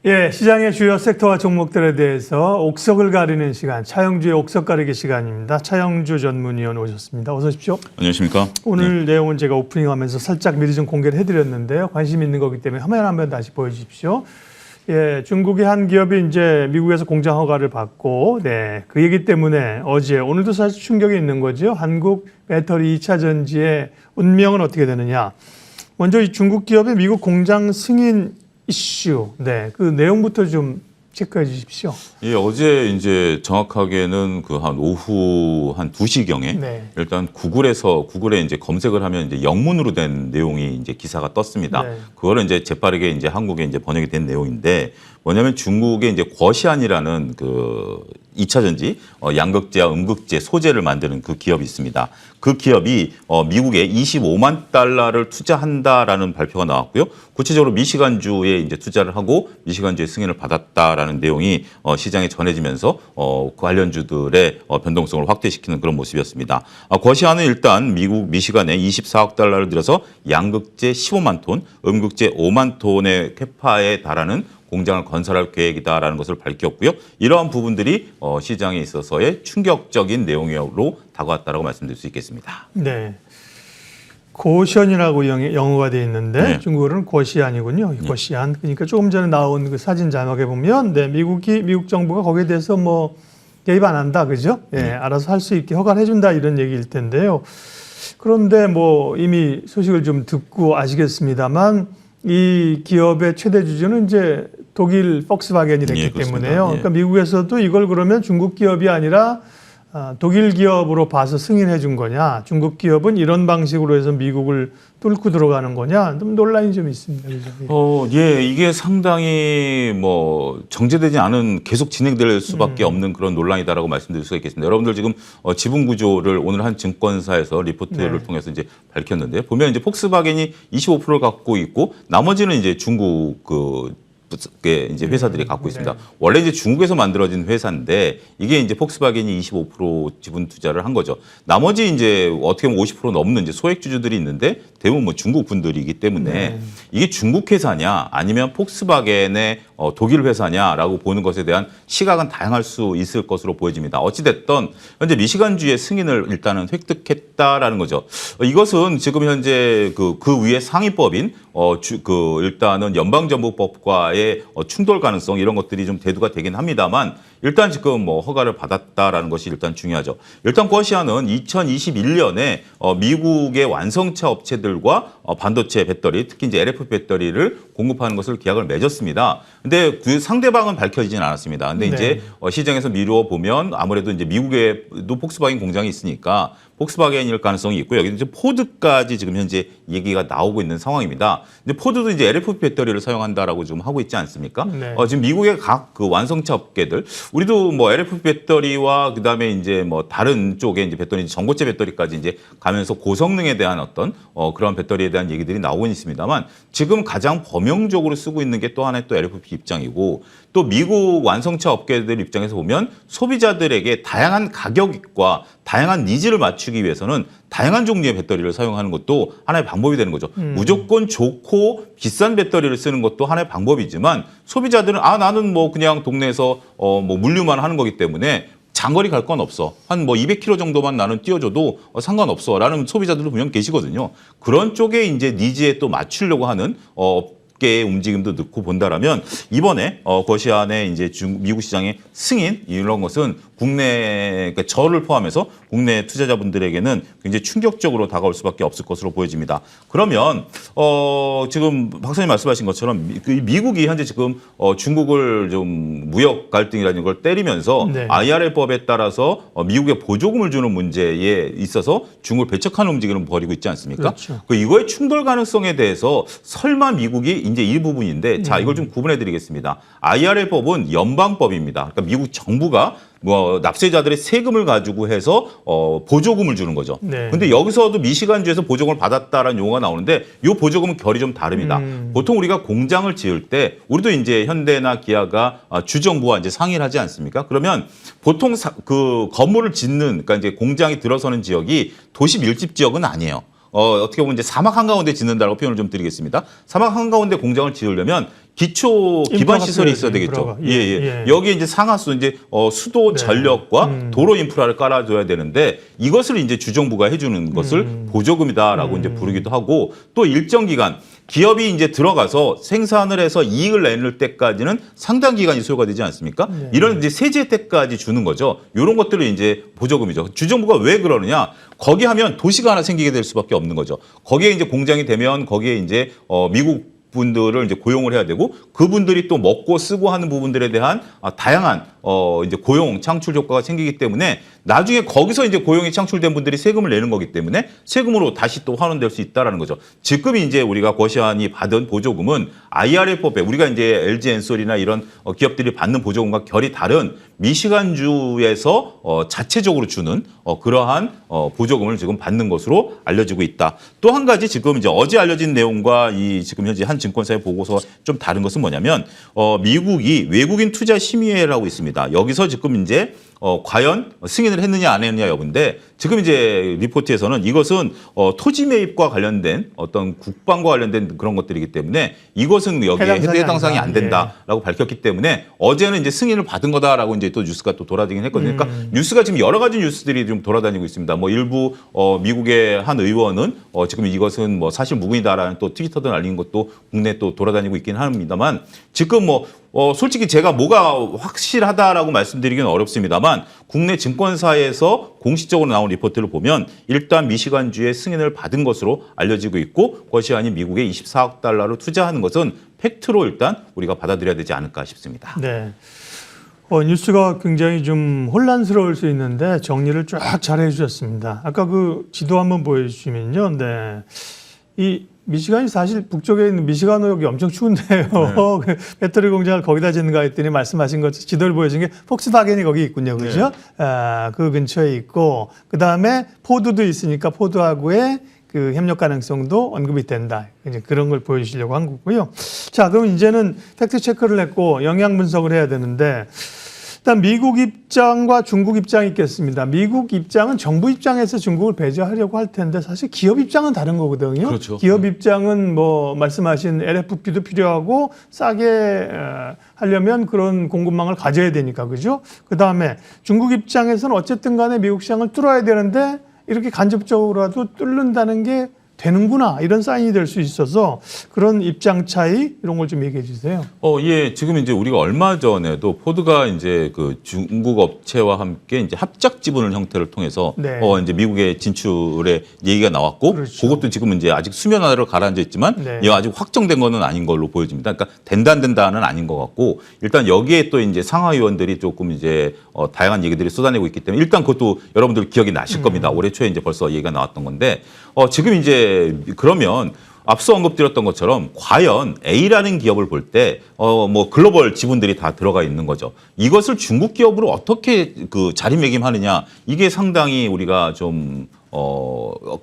예, 시장의 주요 섹터와 종목들에 대해서 옥석을 가리는 시간, 차영주의 옥석 가리기 시간입니다. 차영주 전문위원 오셨습니다. 어서 오십시오. 안녕하십니까. 오늘 내용은 제가 오프닝하면서 살짝 미리 좀 공개를 해드렸는데요. 관심 있는 거기 때문에 화면 한번 다시 보여주십시오. 예, 중국의 한 기업이 이제 미국에서 공장 허가를 받고, 네, 그 얘기 때문에 어제, 오늘도 사실 충격이 있는 거죠. 한국 배터리 2차 전지의 운명은 어떻게 되느냐. 먼저 이 중국 기업의 미국 공장 승인 이슈, 네, 그 내용부터 좀 체크해 주십시오. 예, 어제 이제 정확하게는 그 한 오후 한 2시경에 네. 일단 구글에 이제 검색을 하면 이제 영문으로 된 내용이 이제 기사가 떴습니다. 네. 그거를 이제 재빠르게 이제 한국에 이제 번역이 된 내용인데 뭐냐면 중국의 이제 거시안이라는 그 2차 전지 양극재와 음극재 소재를 만드는 그 기업이 있습니다. 그 기업이 미국에 25만 달러를 투자한다라는 발표가 나왔고요. 구체적으로 미시간주에 이제 투자를 하고 미시간주의 승인을 받았다라는 내용이 시장에 전해지면서 관련주들의 변동성을 확대시키는 그런 모습이었습니다. 거시안은 일단 미국 미시간에 24억 달러를 들여서 양극재 15만 톤, 음극재 5만 톤의 캐파에 달하는 공장을 건설할 계획이다라는 것을 밝혔고요. 이러한 부분들이 시장에 있어서의 충격적인 내용으로 다가왔다라고 말씀드릴 수 있겠습니다. 네. 고션이라고 영어가 되어 있는데 네. 중국어로는 고시안이군요. 고시안. 그러니까 조금 전에 나온 그 사진 자막에 보면 네, 미국 정부가 거기에 대해서 뭐 개입 안 한다. 그죠? 예, 알아서 할 수 있게 허가를 해준다 이런 얘기일 텐데요. 그런데 뭐 이미 소식을 좀 듣고 아시겠습니다만 이 기업의 최대 주주는 이제 독일 폭스바겐이 됐기 때문에요. 그러니까 미국에서도 이걸 그러면 중국 기업이 아니라 독일 기업으로 봐서 승인해 준 거냐, 중국 기업은 이런 방식으로 해서 미국을 뚫고 들어가는 거냐, 좀 논란이 좀 있습니다. 그죠? 예, 이게 상당히 뭐 정제되지 않은 계속 진행될 수밖에 없는 그런 논란이다라고 말씀드릴 수가 있겠습니다. 여러분들 지금 지분 구조를 오늘 한 증권사에서 리포트를 통해서 이제 밝혔는데 보면 이제 폭스바겐이 25%를 갖고 있고 나머지는 이제 중국 이제 회사들이 갖고 있습니다. 네. 원래 이제 중국에서 만들어진 회사인데 이게 이제 폭스바겐이 25% 지분 투자를 한 거죠. 나머지 이제 어떻게 보면 50% 넘는 이제 소액 주주들이 있는데 대부분 뭐 중국 분들이기 때문에 이게 중국 회사냐 아니면 폭스바겐의 독일 회사냐라고 보는 것에 대한 시각은 다양할 수 있을 것으로 보여집니다. 어찌됐든 현재 미시간주의 승인을 일단은 획득했다라는 거죠. 이것은 지금 현재 그 위에 상위법인 일단은 연방정부법과의 충돌 가능성 이런 것들이 좀 대두가 되긴 합니다만 일단 지금 뭐 허가를 받았다라는 것이 일단 중요하죠. 일단 거시안은 2021년에 미국의 완성차 업체들과 반도체 배터리, 특히 이제 LFP 배터리를 공급하는 것을 계약을 맺었습니다. 근데 그 상대방은 밝혀지진 않았습니다. 근데 이제 시장에서 미루어 보면 아무래도 이제 미국에도 폭스바겐 공장이 있으니까 폭스바겐일 가능성이 있고 여기 이제 포드까지 지금 현재 얘기가 나오고 있는 상황입니다. 근데 포드도 이제 LFP 배터리를 사용한다라고 지금 하고 있지 않습니까? 네. 지금 미국의 각 그 완성차 업계들 우리도 뭐 LFP 배터리와 그다음에 이제 뭐 다른 쪽에 이제 배터리 전고체 배터리까지 이제 가면서 고성능에 대한 어떤 그런 배터리에 대한 얘기들이 나오고 있습니다만 지금 가장 범용적으로 쓰고 있는 게 또 하나의 또 LFP 입장이고 또 미국 완성차 업계들 입장에서 보면 소비자들에게 다양한 가격과 다양한 니즈를 맞추기 위해서는 다양한 종류의 배터리를 사용하는 것도 하나의 방법이 되는 거죠. 무조건 좋고 비싼 배터리를 쓰는 것도 하나의 방법이지만 소비자들은 나는 뭐 그냥 동네에서 뭐 물류만 하는 거기 때문에 장거리 갈 건 없어. 한 뭐 200km 정도만 나는 뛰어줘도 상관없어. 라는 소비자들도 분명 계시거든요. 그런 쪽에 이제 니즈에 또 맞추려고 하는 의 움직임도 넣고 본다라면 이번에 거시안의 이제 미국 시장의 승인 이런 것은 국내 그러니까 저를 포함해서 국내 투자자분들에게는 굉장히 충격적으로 다가올 수밖에 없을 것으로 보여집니다. 그러면 지금 박사님 말씀하신 것처럼 미국이 현재 지금 중국을 좀 무역 갈등이라는 걸 때리면서 IRA법에 따라서 미국에 보조금을 주는 문제에 있어서 중국을 배척하는 움직임을 벌이고 있지 않습니까? 그렇죠. 이거의 충돌 가능성에 대해서 설마 미국이 이제 일부분인데 자 이걸 좀 구분해 드리겠습니다. IRA법은 연방법입니다. 그러니까 미국 정부가 뭐 납세자들의 세금을 가지고 해서 보조금을 주는 거죠. 근데 여기서도 미시간주에서 보조금을 받았다라는 용어가 나오는데 이 보조금은 결이 좀 다릅니다. 보통 우리가 공장을 지을 때 우리도 이제 현대나 기아가 주정부와 이제 상의를 하지 않습니까? 그러면 보통 그 건물을 짓는 그러니까 이제 공장이 들어서는 지역이 도시 밀집 지역은 아니에요. 어떻게 보면 이제 사막 한가운데 짓는다라고 표현을 좀 드리겠습니다. 사막 한가운데 공장을 지으려면 기초 기반 시설이 있어야 되겠죠. 예. 여기에 이제 상하수 이제 수도 네. 전력과 도로 인프라를 깔아줘야 되는데 이것을 이제 주정부가 해주는 것을 보조금이다라고 이제 부르기도 하고 또 일정 기간 기업이 이제 들어가서 생산을 해서 이익을 내는 때까지는 상당 기간이 소요가 되지 않습니까? 네. 이런 이제 세제 혜택까지 주는 거죠. 이런 것들을 이제 보조금이죠. 주정부가 왜 그러느냐? 거기 하면 도시가 하나 생기게 될 수밖에 없는 거죠. 거기에 이제 공장이 되면 거기에 이제 미국 분들을 이제 고용을 해야 되고 그분들이 또 먹고 쓰고 하는 부분들에 대한 다양한 이제 고용 창출 효과가 생기기 때문에 나중에 거기서 이제 고용이 창출된 분들이 세금을 내는 거기 때문에 세금으로 다시 또 환원될 수 있다라는 거죠. 지금 이제 우리가 거시안이 받은 보조금은 IRA법에 우리가 이제 LG 엔솔이나 이런 기업들이 받는 보조금과 결이 다른 미시간주에서 자체적으로 주는 그러한 보조금을 지금 받는 것으로 알려지고 있다. 또 한 가지 지금 이제 어제 알려진 내용과 이 지금 현재 한 증권사의 보고서가 좀 다른 것은 뭐냐면 미국이 외국인 투자 심의회라고 있습니다. 여기서 지금 이제 과연 승인을 했느냐 안 했느냐 여부인데 지금 이제 리포트에서는 이것은 토지 매입과 관련된 어떤 국방과 관련된 그런 것들이기 때문에 이것은 여기에 해당 사항이 안 된다라고 밝혔기 때문에 어제는 이제 승인을 받은 거다라고 이제 또 뉴스가 또 돌아다니긴 했거든요. 그러니까 뉴스가 지금 여러 가지 뉴스들이 좀 돌아다니고 있습니다. 뭐 일부 미국의 한 의원은 지금 이것은 뭐 사실 무근이다라는 또 트위터도 날린 것도 국내에 또 돌아다니고 있긴 합니다만 지금 솔직히 제가 뭐가 확실하다라고 말씀드리기는 어렵습니다만 국내 증권사에서 공식적으로 나온 리포트를 보면 일단 미시간주의 승인을 받은 것으로 알려지고 있고 그것이 아닌 미국에 24억 달러를 투자하는 것은 팩트로 일단 우리가 받아들여야 되지 않을까 싶습니다. 네. 뉴스가 굉장히 좀 혼란스러울 수 있는데 정리를 쫙 잘해 주셨습니다. 아까 그 지도 한번 보여주시면요. 네. 이 미시간이 사실 북쪽에 있는 미시간호역이 엄청 추운데요. 네. 배터리 공장을 거기다 짓는가 했더니 말씀하신 것 지도를 보여준 게 폭스바겐이 거기 있군요. 그죠? 네. 그 근처에 있고 그다음에 포드도 있으니까 포드하고의 그 협력 가능성도 언급이 된다. 이제 그런 걸 보여주시려고 한 거고요. 자, 그럼 이제는 팩트 체크를 했고 영향 분석을 해야 되는데 일단 미국 입장과 중국 입장이 있겠습니다. 미국 입장은 정부 입장에서 중국을 배제하려고 할 텐데 사실 기업 입장은 다른 거거든요. 그렇죠. 기업 입장은 뭐 말씀하신 LFP도 필요하고 싸게 하려면 그런 공급망을 가져야 되니까 그죠? 그다음에 중국 입장에서는 어쨌든 간에 미국 시장을 뚫어야 되는데 이렇게 간접적으로라도 뚫는다는 게 되는구나 이런 사인이 될 수 있어서 그런 입장 차이 이런 걸 좀 얘기해 주세요. 예, 지금 이제 우리가 얼마 전에도 포드가 이제 그 중국 업체와 함께 이제 합작 지분을 형태를 통해서 네. 이제 미국의 진출의 얘기가 나왔고 그렇죠. 그것도 지금 이제 아직 수면 아래로 가라앉아 있지만 네. 이거 아직 확정된 거는 아닌 걸로 보여집니다. 그러니까 된다 안 된다는 아닌 것 같고 일단 여기에 또 이제 상하 의원들이 조금 이제 다양한 얘기들이 쏟아내고 있기 때문에 일단 그것도 여러분들 기억이 나실 겁니다. 올해 초에 이제 벌써 얘기가 나왔던 건데 지금 이제 그러면 앞서 언급드렸던 것처럼 과연 A라는 기업을 볼 때 뭐 글로벌 지분들이 다 들어가 있는 거죠. 이것을 중국 기업으로 어떻게 그 자리매김하느냐 이게 상당히 우리가 좀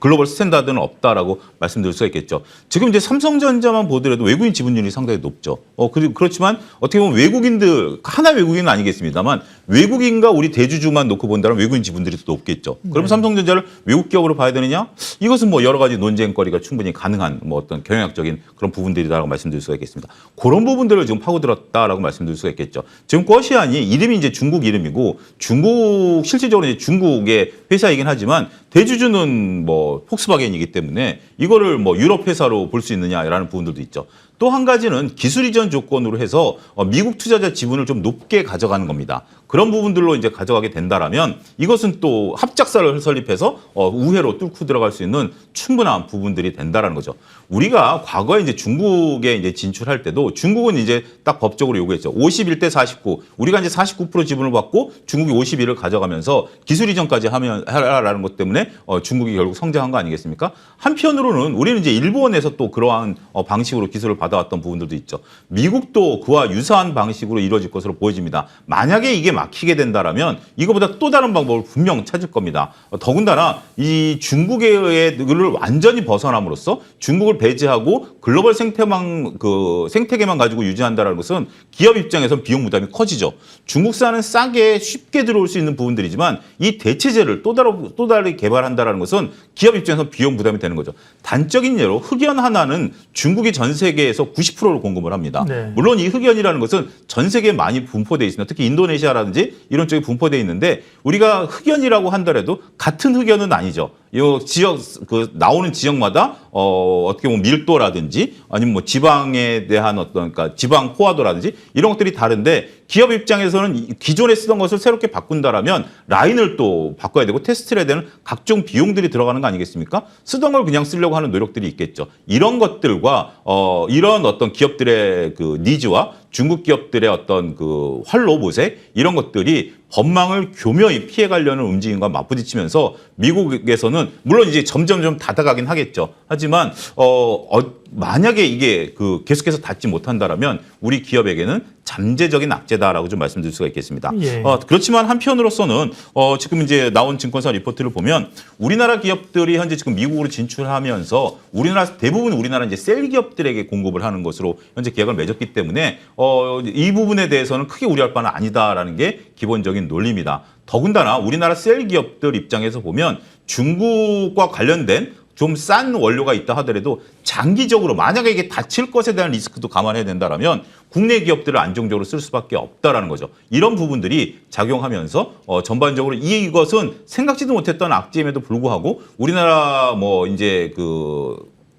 글로벌 스탠다드는 없다라고 말씀드릴 수가 있겠죠. 지금 이제 삼성전자만 보더라도 외국인 지분율이 상당히 높죠. 그렇지만 어떻게 보면 외국인들, 하나 외국인은 아니겠습니다만 외국인과 우리 대주주만 놓고 본다면 외국인 지분들이 더 높겠죠. 그럼 삼성전자를 외국 기업으로 봐야 되느냐? 이것은 뭐 여러 가지 논쟁거리가 충분히 가능한 뭐 어떤 경영학적인 그런 부분들이라고 말씀드릴 수가 있겠습니다. 그런 부분들을 지금 파고들었다라고 말씀드릴 수가 있겠죠. 지금 거시안이 이름이 이제 중국 이름이고 중국 실질적으로 이제 중국의 회사이긴 하지만 대주주는 뭐 폭스바겐이기 때문에 이거를 뭐 유럽 회사로 볼 수 있느냐라는 부분들도 있죠. 또 한 가지는 기술 이전 조건으로 해서 미국 투자자 지분을 좀 높게 가져가는 겁니다. 그런 부분들로 이제 가져가게 된다라면 이것은 또 합작사를 설립해서 우회로 뚫고 들어갈 수 있는 충분한 부분들이 된다라는 거죠. 우리가 과거에 이제 중국에 이제 진출할 때도 중국은 이제 딱 법적으로 요구했죠. 51대 49. 우리가 이제 49% 지분을 받고 중국이 51을 가져가면서 기술 이전까지 하라라는 것 때문에 중국이 결국 성장한 거 아니겠습니까? 한편으로는 우리는 이제 일본에서 또 그러한 방식으로 기술을 받아 받아왔던 부분들도 있죠. 미국도 그와 유사한 방식으로 이루어질 것으로 보여집니다. 만약에 이게 막히게 된다라면 이거보다 또 다른 방법을 분명 찾을 겁니다. 더군다나 이 중국의 를 완전히 벗어남으로써 중국을 배제하고 글로벌 생태계만 가지고 유지한다는 것은 기업 입장에선 비용 부담이 커지죠. 중국산은 싸게 쉽게 들어올 수 있는 부분들이지만 이 대체제를 또 다르게 개발한다는 것은 기업 입장에서 비용 부담이 되는 거죠. 단적인 예로 흑연 하나는 중국이 전 세계에서 90%를 공급을 합니다. 네. 물론 이 흑연이라는 것은 전 세계에 많이 분포되어 있습니다. 특히 인도네시아라든지 이런 쪽에 분포되어 있는데 우리가 흑연이라고 한다라도 같은 흑연은 아니죠. 이 지역 나오는 지역마다 어떻게 보면 밀도라든지 아니면 뭐 지방에 대한 어떤 그러니까 지방 포화도라든지 이런 것들이 다른데 기업 입장에서는 기존에 쓰던 것을 새롭게 바꾼다라면 라인을 또 바꿔야 되고 테스트를 해야 되는 각종 비용들이 들어가는 거 아니겠습니까? 쓰던 걸 그냥 쓰려고 하는 노력들이 있겠죠. 이런 것들과 이런 어떤 기업들의 그 니즈와 중국 기업들의 어떤 그 활로 모색 이런 것들이 법망을 교묘히 피해가려는 움직임과 맞부딪히면서 미국에서는 물론 이제 점점 좀 닫아가긴 하겠죠. 하지만 만약에 이게 계속해서 닫지 못한다라면 우리 기업에게는 잠재적인 악재다라고 좀 말씀드릴 수가 있겠습니다. 예. 그렇지만 한편으로서는 지금 이제 나온 증권사 리포트를 보면 우리나라 기업들이 현재 지금 미국으로 진출하면서 대부분 우리나라 이제 셀 기업들에게 공급을 하는 것으로 현재 계약을 맺었기 때문에 이 부분에 대해서는 크게 우려할 바는 아니다라는 게 기본적인 논리입니다. 더군다나 우리나라 셀 기업들 입장에서 보면 중국과 관련된 좀 싼 원료가 있다 하더라도 장기적으로 만약에 이게 닫힐 것에 대한 리스크도 감안해야 된다라면 국내 기업들을 안정적으로 쓸 수밖에 없다라는 거죠. 이런 부분들이 작용하면서 전반적으로 이것은 생각지도 못했던 악재임에도 불구하고 우리나라 뭐 이제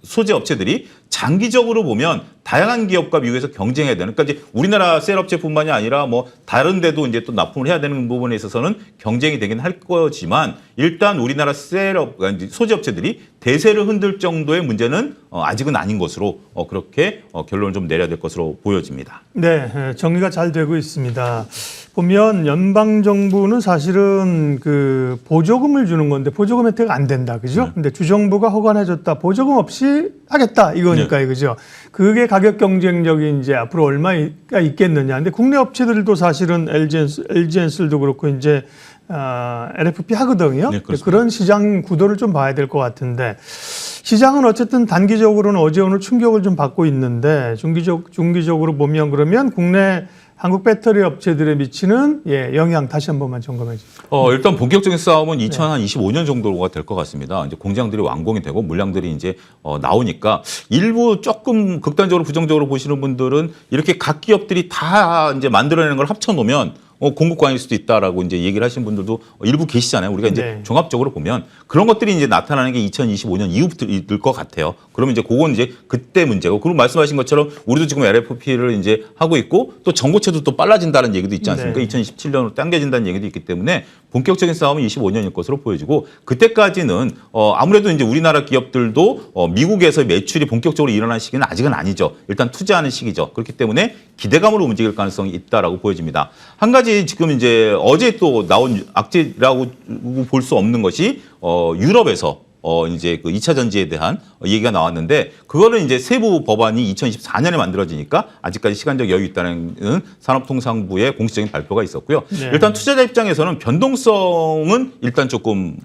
소재 업체들이 장기적으로 보면 다양한 기업과 미국에서 경쟁해야 되는, 그러니까 이제 우리나라 셀 업체뿐만이 아니라 뭐 다른 데도 이제 또 납품을 해야 되는 부분에 있어서는 경쟁이 되긴 할 거지만 일단 우리나라 소재 업체들이 대세를 흔들 정도의 문제는 아직은 아닌 것으로 그렇게 결론을 좀 내려야 될 것으로 보여집니다. 네, 정리가 잘 되고 있습니다. 보면 연방 정부는 사실은 그 보조금을 주는 건데 보조금 혜택 안 된다, 그죠? 네. 근데 주정부가 허가해줬다, 보조금 없이 하겠다 이거니까 이거죠. 그게 가격 경쟁력이 이제 앞으로 얼마가 있겠느냐. 근데 국내 업체들도 사실은 LG엔솔도 그렇고 이제 LFP 하거든요. 네, 그렇습니다. 그런 시장 구도를 좀 봐야 될 것 같은데 시장은 어쨌든 단기적으로는 어제 오늘 충격을 좀 받고 있는데 중기적으로 보면 그러면 국내 한국 배터리 업체들에 미치는 영향 다시 한 번만 점검해 주세요. 일단 본격적인 싸움은 2025년 정도가 될 것 같습니다. 이제 공장들이 완공이 되고 물량들이 이제 나오니까 일부 조금 극단적으로 부정적으로 보시는 분들은 이렇게 각 기업들이 다 이제 만들어내는 걸 합쳐 놓으면 공급광일 수도 있다라고 이제 얘기를 하시는 분들도 일부 계시잖아요. 우리가 이제 네. 종합적으로 보면 그런 것들이 이제 나타나는 게 2025년 이후부터일 것 같아요. 그러면 이제 그건 이제 그때 문제고, 그리고 말씀하신 것처럼 우리도 지금 LFP를 이제 하고 있고 또 전고체도 또 빨라진다는 얘기도 있지 않습니까? 네. 2027년으로 당겨진다는 얘기도 있기 때문에 본격적인 싸움은 25년일 것으로 보여지고 그때까지는 아무래도 이제 우리나라 기업들도 미국에서 매출이 본격적으로 일어난 시기는 아직은 아니죠. 일단 투자하는 시기죠. 그렇기 때문에 기대감으로 움직일 가능성이 있다라고 보여집니다. 한 가지 지금 이제 어제 또 나온 악재라고 볼 수 없는 것이 유럽에서 이제 그 2차 전지에 대한 얘기가 나왔는데 그거는 이제 세부 법안이 2024년에 만들어지니까 아직까지 시간적 여유 있다는 산업통상부의 공식적인 발표가 있었고요. 네. 일단 투자자 입장에서는 변동성은 일단 조금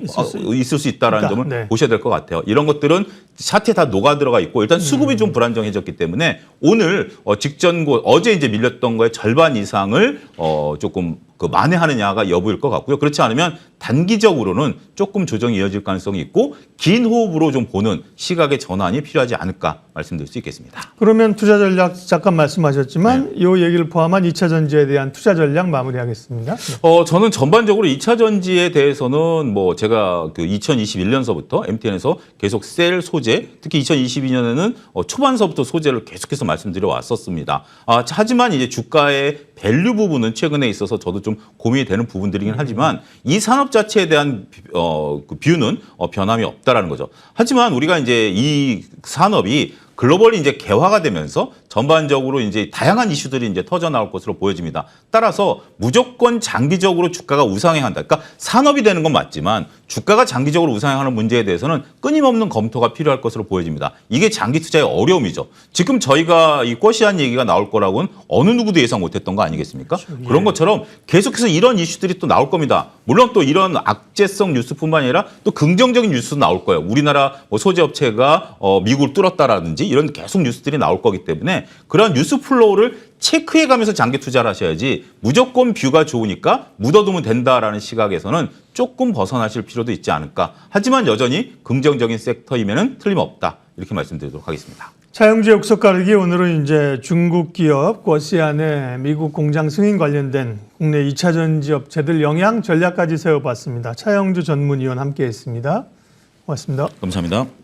있을 수 있다라는 점을 네. 보셔야 될 것 같아요. 이런 것들은 차트에 다 녹아 들어가 있고 일단 수급이 좀 불안정해졌기 때문에 오늘 어제 이제 밀렸던 거의 절반 이상을 조금 만회하느냐가 여부일 것 같고요. 그렇지 않으면 단기적으로는 조금 조정이 이어질 가능성이 있고 긴 호흡으로 좀 보는 시각의 전환이 필요하지 않을까 말씀드릴 수 있겠습니다. 그러면 투자 전략 잠깐 말씀하셨지만 이 얘기를 포함한 2차 전지에 대한 투자 전략 마무리하겠습니다. 저는 전반적으로 2차 전지에 대해서는 뭐 제가 2021년서부터 MTN에서 계속 셀 소재, 특히 2022년에는 초반서부터 소재를 계속해서 말씀드려 왔었습니다. 하지만 이제 주가의 밸류 부분은 최근에 있어서 저도 좀 고민이 되는 부분들이긴 하지만 이 산업 자체에 대한 그 뷰는 변함이 없다라는 거죠. 하지만 우리가 이제 이 산업이 글로벌이 이제 개화가 되면서 전반적으로 이제 다양한 이슈들이 이제 터져 나올 것으로 보여집니다. 따라서 무조건 장기적으로 주가가 우상향한다. 그러니까 산업이 되는 건 맞지만 주가가 장기적으로 우상향하는 문제에 대해서는 끊임없는 검토가 필요할 것으로 보여집니다. 이게 장기 투자의 어려움이죠. 지금 저희가 이 꿔시한 얘기가 나올 거라고는 어느 누구도 예상 못했던 거 아니겠습니까? 그렇죠. 그런 것처럼 계속해서 이런 이슈들이 또 나올 겁니다. 물론 또 이런 악재성 뉴스뿐만 아니라 또 긍정적인 뉴스도 나올 거예요. 우리나라 뭐 소재업체가 미국을 뚫었다라든지 이런 계속 뉴스들이 나올 거기 때문에 그런 뉴스 플로우를 체크해가면서 장기 투자를 하셔야지 무조건 뷰가 좋으니까 묻어두면 된다라는 시각에서는 조금 벗어나실 필요도 있지 않을까. 하지만 여전히 긍정적인 섹터이면은 틀림없다. 이렇게 말씀드리도록 하겠습니다. 차영주 역속 가르기 오늘은 이제 중국 기업 궈시안의 미국 공장 승인 관련된 국내 2차 전지 업체들 영향 전략까지 세워봤습니다. 차영주 전문위원 함께했습니다. 고맙습니다. 감사합니다.